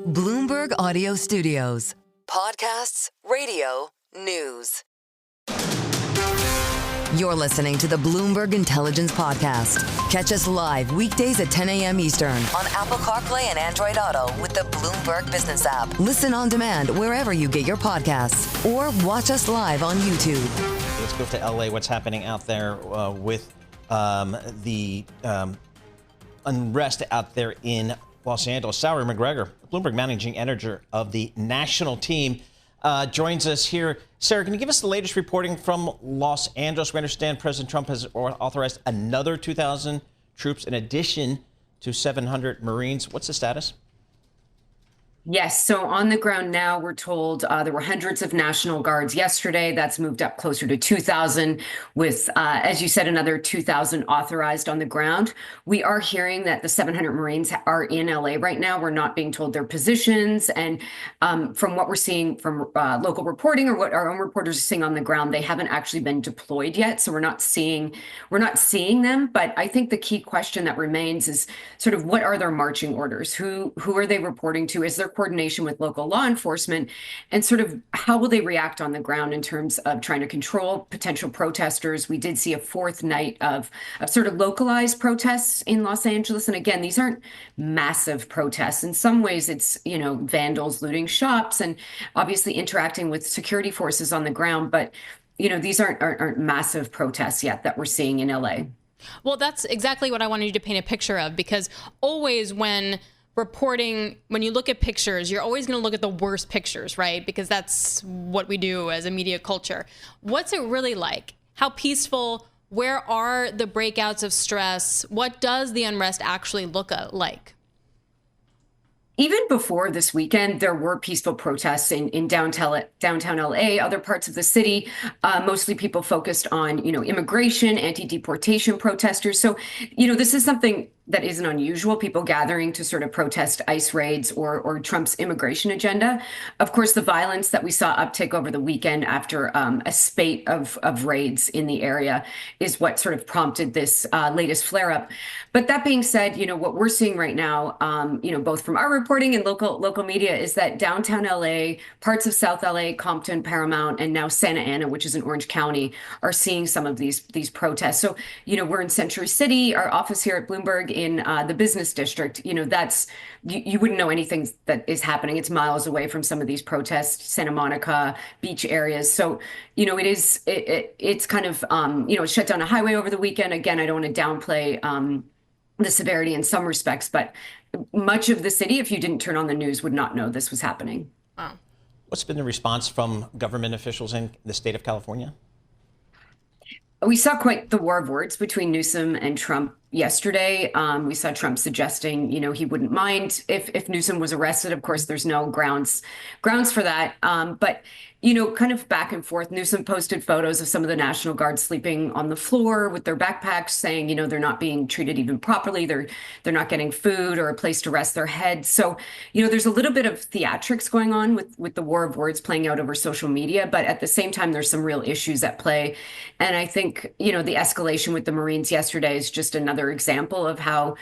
Bloomberg Audio Studios. Podcasts, radio, news. You're listening to the Bloomberg Intelligence Podcast. Catch us live weekdays at 10 a.m. Eastern on Apple CarPlay and Android Auto with the Bloomberg Business app. Listen on demand wherever you get your podcasts or watch us live on YouTube. Let's go to LA. What's happening out there with the unrest out there in Los Angeles? Sarah McGregor, Bloomberg Managing Editor of the national team, joins us here. Sarah, can you give us the latest reporting from Los Angeles? We understand President Trump has authorized another 2,000 troops in addition to 700 Marines. What's the status? Yes. So on the ground now, we're told there were hundreds of National Guards yesterday. That's moved up closer to 2,000 with, as you said, another 2,000 authorized on the ground. We are hearing that the 700 Marines are in LA right now. We're not being told their positions. And from what we're seeing from local reporting or what our own reporters are seeing on the ground, they haven't actually been deployed yet. So we're not seeing them. But I think the key question that remains is sort of what are their marching orders? Who are they reporting to? Is there coordination with local law enforcement, and sort of how will they react on the ground in terms of trying to control potential protesters? We did see a fourth night of sort of localized protests in Los Angeles. And again, these aren't massive protests. In some ways, it's, vandals looting shops and obviously interacting with security forces on the ground. But, these aren't massive protests yet that we're seeing in LA. Well, that's exactly what I wanted you to paint a picture of, because always when you look at pictures, you're always going to look at the worst pictures, right? Because that's what we do as a media culture. What's it really like? How peaceful? Where are the breakouts of stress? What does the unrest actually look like? Even before this weekend, there were peaceful protests in downtown LA, other parts of the city, mostly people focused on, immigration, anti-deportation protesters. So, this is something that isn't unusual, people gathering to sort of protest ICE raids or Trump's immigration agenda. Of course, the violence that we saw uptick over the weekend after a spate of raids in the area is what sort of prompted this latest flare-up. But that being said, what we're seeing right now, both from our reporting and local media, is that downtown LA, parts of South LA, Compton, Paramount, and now Santa Ana, which is in Orange County, are seeing some of these protests. So, we're in Century City, our office here at Bloomberg in the business district. That's you wouldn't know anything that is happening. It's miles away from some of these protests, Santa Monica beach areas. So, it's kind of it shut down a highway over the weekend. Again, I don't want to downplay the severity in some respects, but much of the city, if you didn't turn on the news, would not know this was happening. Wow. What's been the response from government officials in the state of California? We saw quite the war of words between Newsom and Trump yesterday. We saw Trump suggesting, he wouldn't mind if Newsom was arrested. Of course, there's no grounds for that. But, kind of back and forth. Newsom posted photos of some of the National Guard sleeping on the floor with their backpacks, saying, they're not being treated even properly. They're not getting food or a place to rest their heads. So, there's a little bit of theatrics going on with the war of words playing out over social media. But at the same time, there's some real issues at play. And I think, the escalation with the Marines yesterday is just another example of how,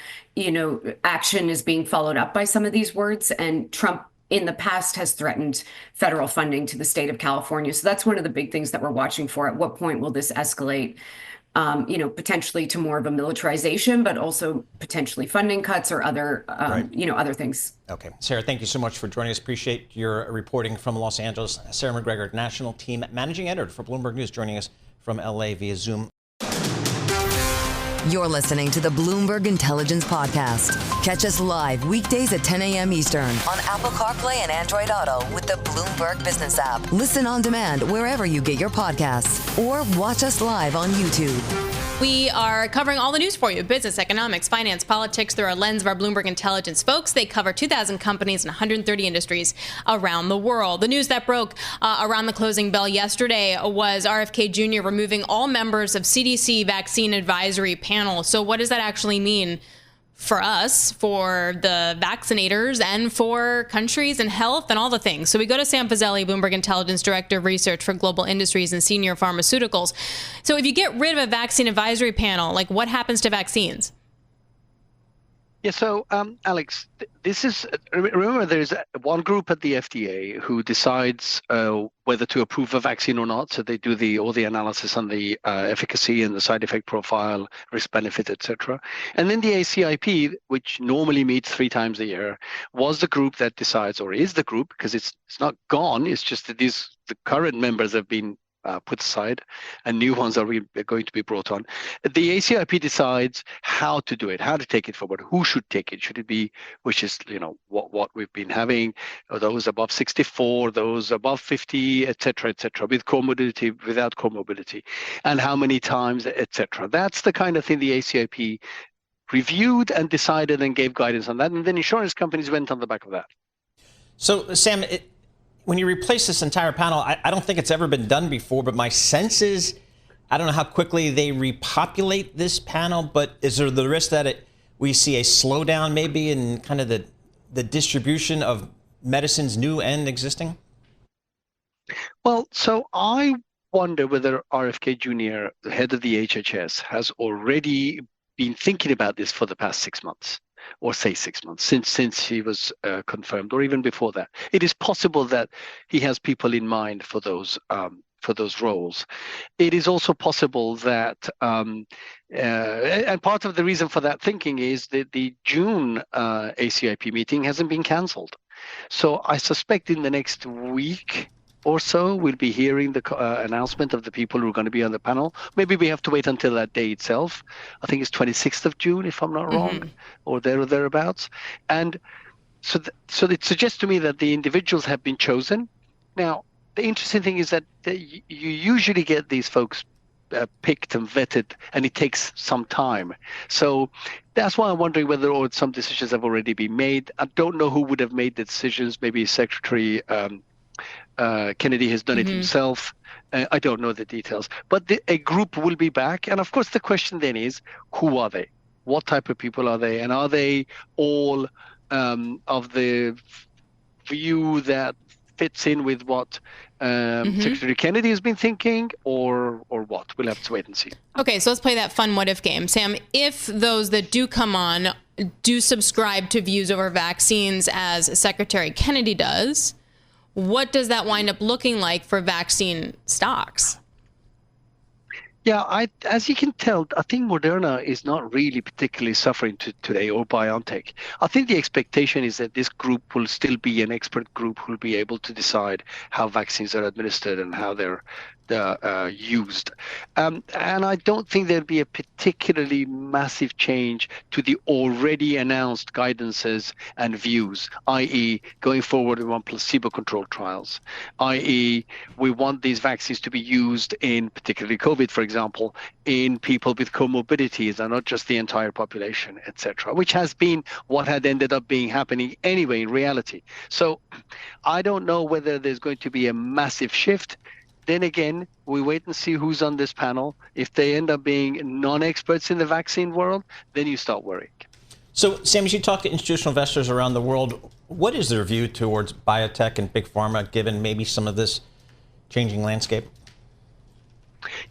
action is being followed up by some of these words. And Trump in the past has threatened federal funding to the state of California. So that's one of the big things that we're watching for. At what point will this escalate, potentially to more of a militarization, but also potentially funding cuts or other, other things. Okay. Sarah, thank you so much for joining us. Appreciate your reporting from Los Angeles. Sarah McGregor, National Team Managing Editor for Bloomberg News, joining us from LA via Zoom. You're listening to the Bloomberg Intelligence Podcast. Catch us live weekdays at 10 a.m. Eastern on Apple CarPlay and Android Auto with the Bloomberg Business app. Listen on demand wherever you get your podcasts or watch us live on YouTube. We are covering all the news for you: business, economics, finance, politics through our lens of our Bloomberg Intelligence folks. They cover 2,000 companies and 130 industries around the world. The news that broke around the closing bell yesterday was RFK Jr. removing all members of CDC vaccine advisory panel. So what does that actually mean for us, for the vaccinators, and for countries and health and all the things? So we go to Sam Fazeli, Bloomberg Intelligence Director of Research for Global Industries and Senior Pharmaceuticals. So if you get rid of a vaccine advisory panel, what happens to vaccines? Yeah, so Alix, this is, remember there's one group at the FDA who decides whether to approve a vaccine or not. So they do all the analysis on the efficacy and the side effect profile, risk benefit, etc. And then the ACIP, which normally meets 3 times a year, was the group that decides, or is the group, because it's not gone, it's just that the current members have been put aside and new ones are going to be brought on. The ACIP decides how to do it, how to take it forward, who should take it. Should it be, which is, what we've been having, those above 64, those above 50, et cetera, with comorbidity, without comorbidity, and how many times, et cetera. That's the kind of thing the ACIP reviewed and decided and gave guidance on that. And then insurance companies went on the back of that. So, Sam, when you replace this entire panel, I don't think it's ever been done before, but my sense is, I don't know how quickly they repopulate this panel, but is there the risk that we see a slowdown maybe in kind of the distribution of medicines, new and existing? Well, so I wonder whether RFK Jr., the head of the HHS, has already been thinking about this for the past 6 months. Or say 6 months since he was confirmed, or even before that. It is possible that he has people in mind for those roles. It is also possible that, and part of the reason for that thinking is that the June ACIP meeting hasn't been cancelled. So I suspect in the next week or so, we'll be hearing the announcement of the people who are going to be on the panel. Maybe we have to wait until that day itself. I think it's 26th of June, if I'm not wrong, or there or thereabouts. And so it suggests to me that the individuals have been chosen. Now, the interesting thing is that you usually get these folks picked and vetted, and it takes some time. So that's why I'm wondering whether some decisions have already been made. I don't know who would have made the decisions. Maybe Secretary Kennedy has done it himself. I don't know the details, but a group will be back. And of course, the question then is, who are they? What type of people are they? And are they all of the view that fits in with what Secretary Kennedy has been thinking, or what? We'll have to wait and see. Okay, so let's play that fun what if game. Sam, if those that do come on do subscribe to views over vaccines as Secretary Kennedy does, what does that wind up looking like for vaccine stocks? Yeah, as you can tell, I think Moderna is not really particularly suffering today, or BioNTech. I think the expectation is that this group will still be an expert group who will be able to decide how vaccines are administered and how they're used. And I don't think there'll be a particularly massive change to the already announced guidances and views, i.e. going forward we want placebo-controlled trials, i.e. we want these vaccines to be used in, particularly COVID, for example, in people with comorbidities and not just the entire population, etc., which has been what had ended up happening anyway in reality. So I don't know whether there's going to be a massive shift. Then again, we wait and see who's on this panel. If they end up being non-experts in the vaccine world, then you start worrying. So, Sam, as you talk to institutional investors around the world, what is their view towards biotech and big pharma, given maybe some of this changing landscape?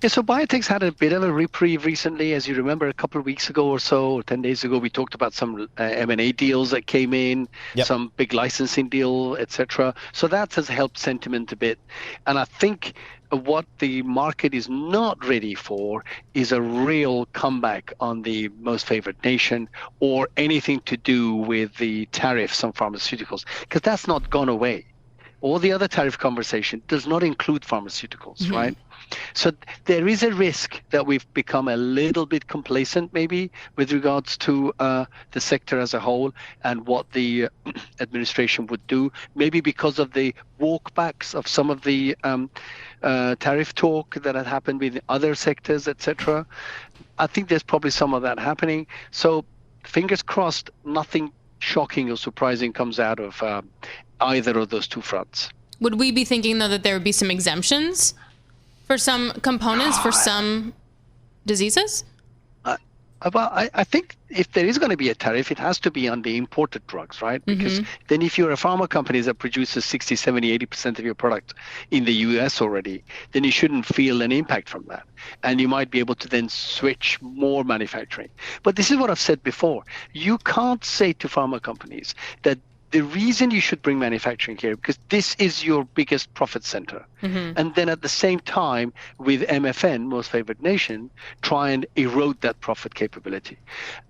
Yeah, so biotech's had a bit of a reprieve recently. As you remember, a couple of weeks ago or so, or 10 days ago, we talked about some M&A deals that came in, some big licensing deal, etc. So that has helped sentiment a bit. And I think what the market is not ready for is a real comeback on the most favored nation or anything to do with the tariffs on pharmaceuticals, because that's not gone away. All the other tariff conversation does not include pharmaceuticals, right? So there is a risk that we've become a little bit complacent, maybe, with regards to the sector as a whole and what the administration would do, maybe because of the walkbacks of some of the tariff talk that had happened with other sectors, etc. I think there's probably some of that happening. So fingers crossed, nothing shocking or surprising comes out of either of those two fronts. Would we be thinking, though, that there would be some exemptions for some components, for some diseases? Well, I think if there is going to be a tariff, it has to be on the imported drugs, right? Because then if you're a pharma company that produces 60, 70, 80% of your product in the US already, then you shouldn't feel an impact from that. And you might be able to then switch more manufacturing. But this is what I've said before. You can't say to pharma companies that the reason you should bring manufacturing here, because this is your biggest profit center. And then at the same time, with MFN, most favored nation, try and erode that profit capability.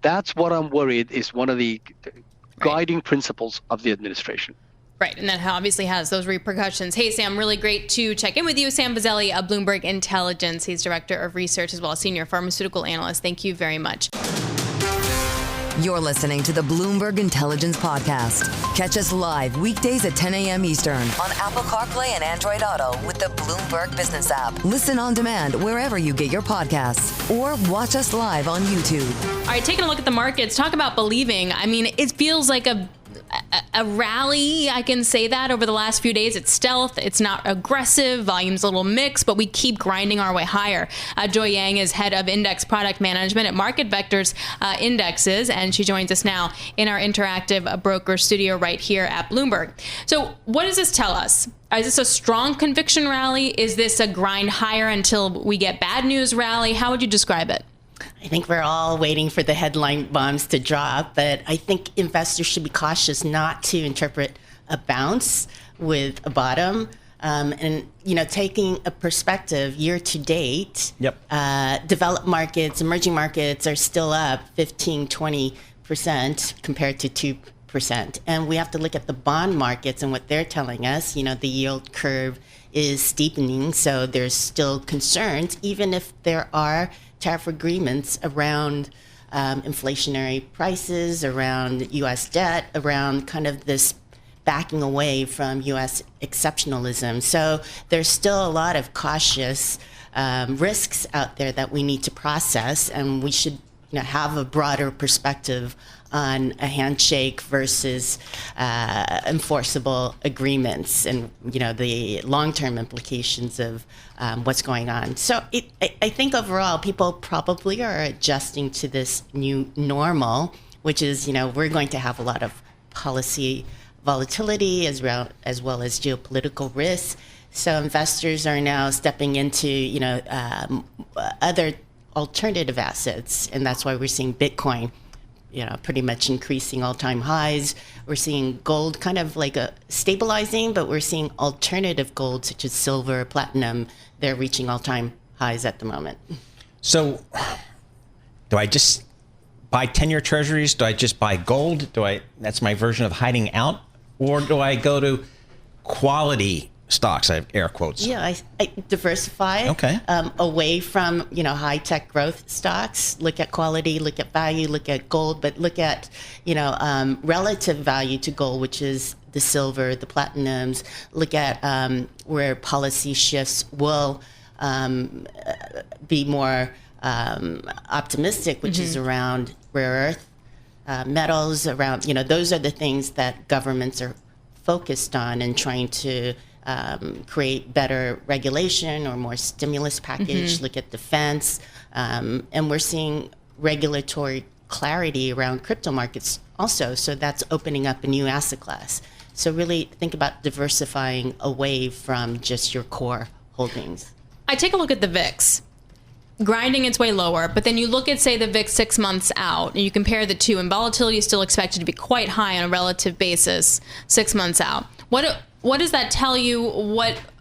That's what I'm worried is one of the guiding principles of the administration. Right, and that obviously has those repercussions. Hey, Sam, really great to check in with you. Sam Fazeli of Bloomberg Intelligence. He's Director of Research as well as Senior Pharmaceutical Analyst. Thank you very much. You're listening to the Bloomberg Intelligence Podcast. Catch us live weekdays at 10 a.m. Eastern on Apple CarPlay and Android Auto with the Bloomberg Business app. Listen on demand wherever you get your podcasts or watch us live on YouTube. All right, taking a look at the markets, talk about believing. I mean, it feels like a rally, I can say that, over the last few days. It's stealth, it's not aggressive, volume's a little mixed, but we keep grinding our way higher. Joy Yang is head of index product management at MarketVector's Indexes, and she joins us now in our interactive broker studio right here at Bloomberg. So what does this tell us? Is this a strong conviction rally? Is this a grind higher until we get bad news rally? How would you describe it? I think we're all waiting for the headline bombs to drop, but I think investors should be cautious not to interpret a bounce with a bottom. And, taking a perspective year to date, developed markets, emerging markets are still up 15, 20% compared to 2%. And we have to look at the bond markets and what they're telling us. The yield curve is steepening, so there's still concerns, even if there are tariff agreements around inflationary prices, around U.S. debt, around kind of this backing away from U.S. exceptionalism. So there's still a lot of cautious risks out there that we need to process, and we should have a broader perspective on a handshake versus enforceable agreements and the long-term implications of what's going on. So I think overall people probably are adjusting to this new normal, which is we're going to have a lot of policy volatility as well as geopolitical risks. So investors are now stepping into other alternative assets, and that's why we're seeing Bitcoin pretty much increasing all-time highs. We're seeing gold kind of like stabilizing, but we're seeing alternative gold such as silver, platinum. They're reaching all-time highs at the moment. So do I just buy 10-year treasuries? Do I just buy gold? That's my version of hiding out? Or do I go to quality stocks? I have air quotes. Yeah, I diversify away from high tech growth stocks. Look at quality, look at value, look at gold, but look at relative value to gold, which is the silver, the platinums. Look at where policy shifts will be more optimistic, which is around rare earth metals. Around those are the things that governments are focused on and trying to create better regulation or more stimulus package, look at defense. And we're seeing regulatory clarity around crypto markets also. So that's opening up a new asset class. So really think about diversifying away from just your core holdings. I take a look at the VIX, grinding its way lower, but then you look at, say, the VIX 6 months out, and you compare the two, and volatility is still expected to be quite high on a relative basis 6 months out. What does that tell you?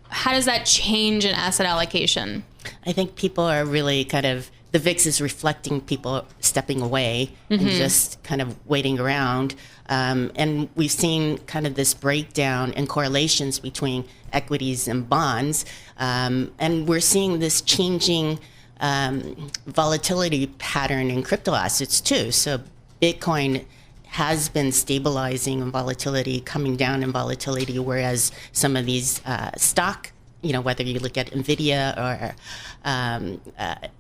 How does that change an asset allocation? I think people are really the VIX is reflecting people stepping away and just kind of waiting around. And we've seen kind of this breakdown in correlations between equities and bonds. And we're seeing this changing volatility pattern in crypto assets too. So Bitcoin has been stabilizing in volatility, coming down in volatility, whereas some of these stock, whether you look at NVIDIA or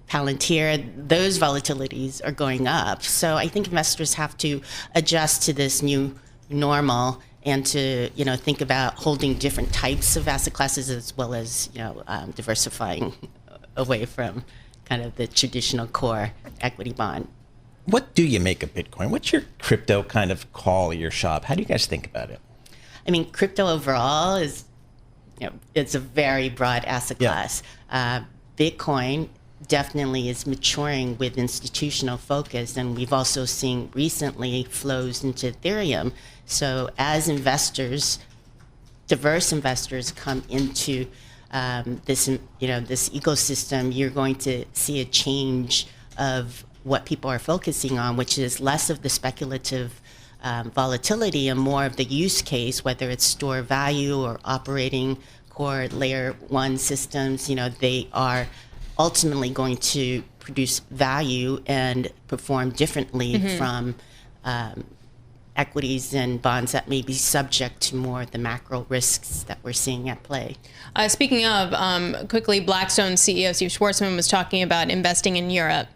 Palantir, those volatilities are going up. So I think investors have to adjust to this new normal and to think about holding different types of asset classes as well as diversifying away from kind of the traditional core equity bond. what do you make of Bitcoin? What's your crypto kind of call, your shop? How do you guys think about it? I mean, crypto overall is, it's a very broad asset class. Bitcoin definitely is maturing with institutional focus, and we've also seen recently flows into Ethereum. So as investors, diverse investors come into this ecosystem, you're going to see a change of what people are focusing on, which is less of the speculative volatility and more of the use case, whether it's store value or operating core layer one systems. They are ultimately going to produce value and perform differently from equities and bonds that may be subject to more of the macro risks that we're seeing at play. Speaking of, quickly, Blackstone CEO Steve Schwarzman was talking about investing in Europe.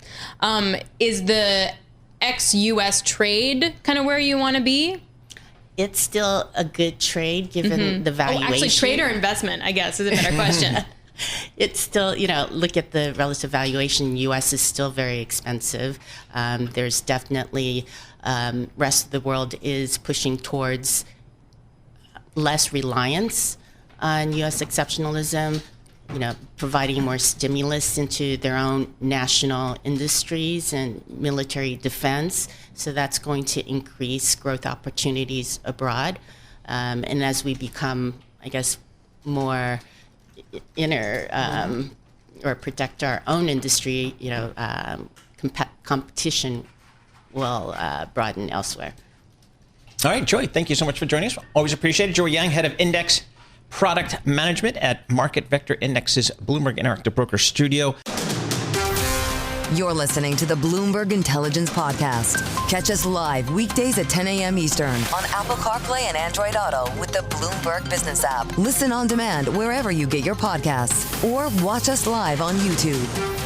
Is the ex-US trade kind of where you want to be? It's still a good trade given the valuation. Actually, trade or investment, I guess, is a better question. It's still, look at the relative valuation. U.S. is still very expensive. There's definitely, rest of the world is pushing towards less reliance on U.S. exceptionalism, providing more stimulus into their own national industries and military defense. So that's going to increase growth opportunities abroad. And as we become, I guess, more or protect our own industry, competition will broaden elsewhere. All right, Joy, thank you so much for joining us. Always appreciate it. Joy Yang, head of Index Product Management at MarketVector Indexes, Bloomberg Interactive Broker Studio. You're listening to the Bloomberg Intelligence Podcast. Catch us live weekdays at 10 a.m. Eastern on Apple CarPlay and Android Auto with the Bloomberg Business app. Listen on demand wherever you get your podcasts or watch us live on YouTube.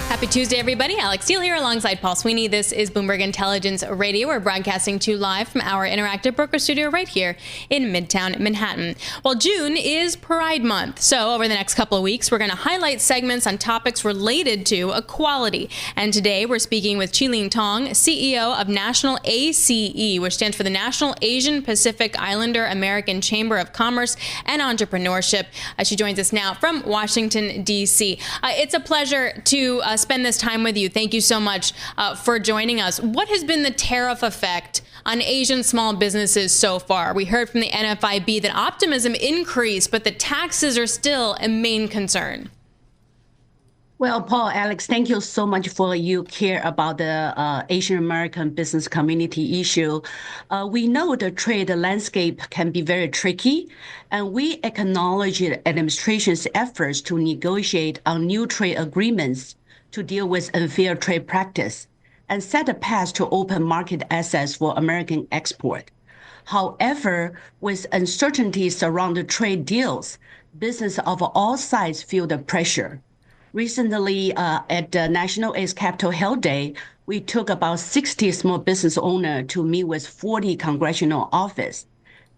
Happy Tuesday, everybody. Alix Steele here alongside Paul Sweeney. This is Bloomberg Intelligence Radio. We're broadcasting to you live from our interactive broker studio right here in Midtown Manhattan. Well, June is Pride Month. So over the next couple of weeks, we're going to highlight segments on topics related to equality. And today we're speaking with Chi-Ling Tong, CEO of National ACE, which stands for the National Asian Pacific Islander American Chamber of Commerce and Entrepreneurship. She joins us now from Washington, D.C. It's a pleasure to spend this time with you. Thank you so much for joining us. What has been the tariff effect on Asian small businesses so far? We heard from the NFIB that optimism increased, but the taxes are still a main concern. Well, Paul, Alix, thank you so much for you care about the Asian American business community issue. We know the trade landscape can be very tricky, and we acknowledge the administration's efforts to negotiate on new trade agreements to deal with unfair trade practice and set a path to open market access for American export. However, with uncertainties around the trade deals, business of all sides feel the pressure. Recently, at the National ACE Capitol Hill Day, we took about 60 small business owners to meet with 40 congressional offices.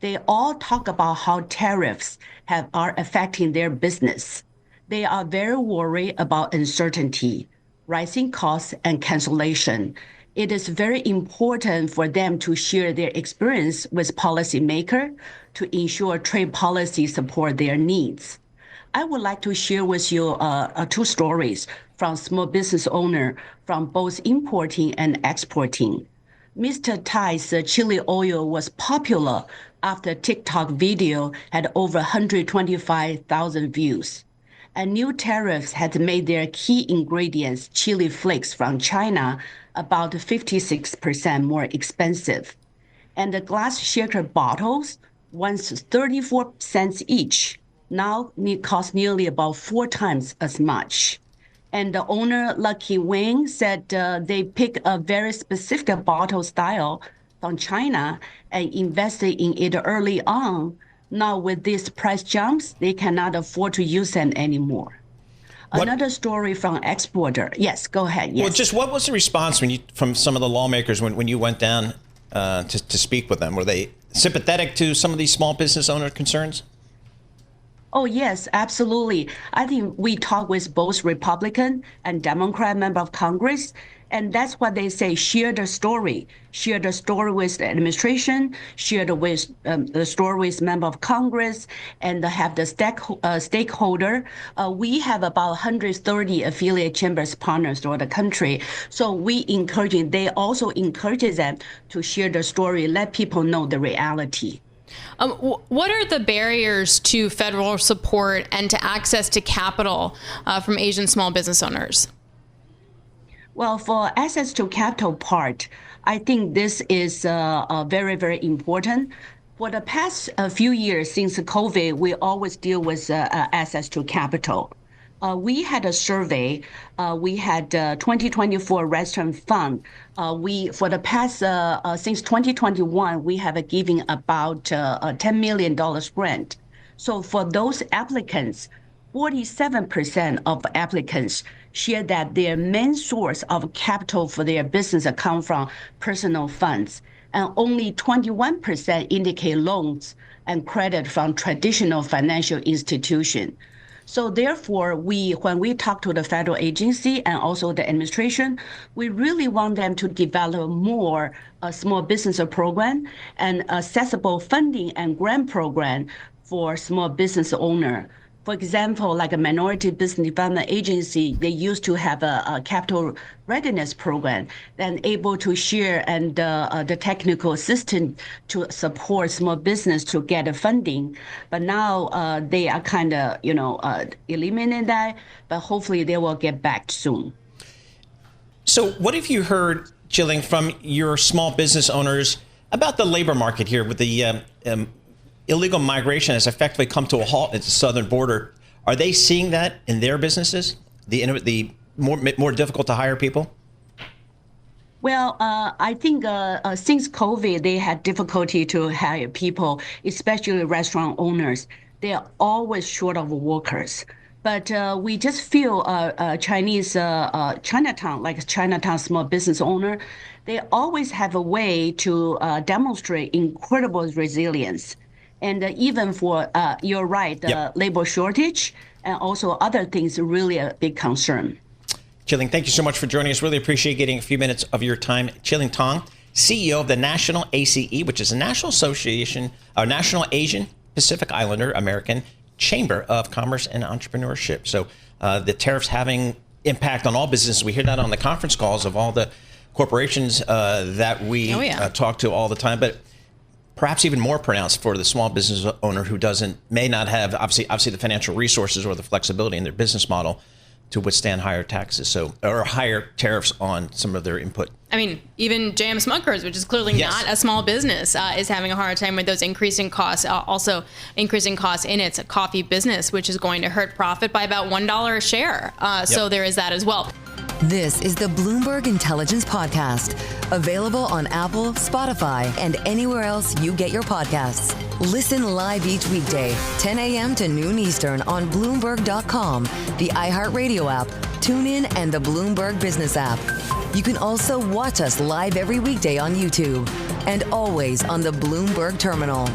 They all talk about how tariffs are affecting their business. They are very worried about uncertainty, rising costs, and cancellation. It is very important for them to share their experience with policymakers to ensure trade policy support their needs. I would like to share with you two stories from small business owner from both importing and exporting. Mr. Tai's chili oil was popular after TikTok video had over 125,000 views. And new tariffs had made their key ingredients, chili flakes from China, about 56% more expensive. And the glass shaker bottles, once 34 cents each, now cost nearly about 4 times as much. And the owner, Lucky Wing, said they picked a very specific bottle style from China and invested in it early on. Now with these price jumps, they cannot afford to use them anymore. Another story from exporter. Yes, go ahead. Yes. Well, just what was the response from some of the lawmakers when you went down to speak with them? Were they sympathetic to some of these small business owner concerns? Oh, yes, absolutely. I think we talked with both Republican and Democrat member of Congress, And that's what they say, share the story with the administration, share the story with member of Congress, and have the stakeholder. We have about 130 affiliate chambers partners throughout the country. So they also encourage them to share the story, let people know the reality. What are the barriers to federal support and to access to capital from Asian small business owners? Well, for access to capital part, I think this is very, very important. For the past few years since COVID, we always deal with access to capital. We had a survey. We had 2024 Restaurant Fund. For the past, since 2021, we have given about $10 million grant. So for those applicants, 47% of applicants share that their main source of capital for their business come from personal funds, and only 21% indicate loans and credit from traditional financial institutions. So therefore, when we talk to the federal agency and also the administration, we really want them to develop more small business program and accessible funding and grant program for small business owner. For example, like a Minority Business Development Agency, they used to have a capital readiness program and able to share and the technical assistance to support small business to get the funding. But now they are kind of, eliminating that, but hopefully they will get back soon. So what have you heard, Jillian, from your small business owners about the labor market here with the illegal migration has effectively come to a halt at the southern border? Are they seeing that in their businesses? The more difficult to hire people? Well, I think since COVID, they had difficulty to hire people, especially restaurant owners. They are always short of workers. But we just feel Chinatown, like Chinatown small business owner, they always have a way to demonstrate incredible resilience. And even for, you're right, the labor shortage and also other things are really a big concern. Jillian, thank you so much for joining us. Really appreciate getting a few minutes of your time. Jillian Tong, CEO of the National ACE, which is a national association, or National Asian Pacific Islander American Chamber of Commerce and Entrepreneurship. So the tariffs having impact on all businesses. We hear that on the conference calls of all the corporations that we talk to all the time. But perhaps even more pronounced for the small business owner who may not have obviously the financial resources or the flexibility in their business model to withstand higher taxes, or higher tariffs on some of their input. I mean, even JM Smuckers, which is clearly not a small business, is having a hard time with those increasing costs. Also, increasing costs in its coffee business, which is going to hurt profit by about $1 a share. So there is that as well. This is the Bloomberg Intelligence Podcast, available on Apple, Spotify, and anywhere else you get your podcasts. Listen live each weekday, 10 a.m. to noon Eastern on Bloomberg.com, the iHeartRadio app, TuneIn, and the Bloomberg Business app. You can also watch us live every weekday on YouTube and always on the Bloomberg Terminal.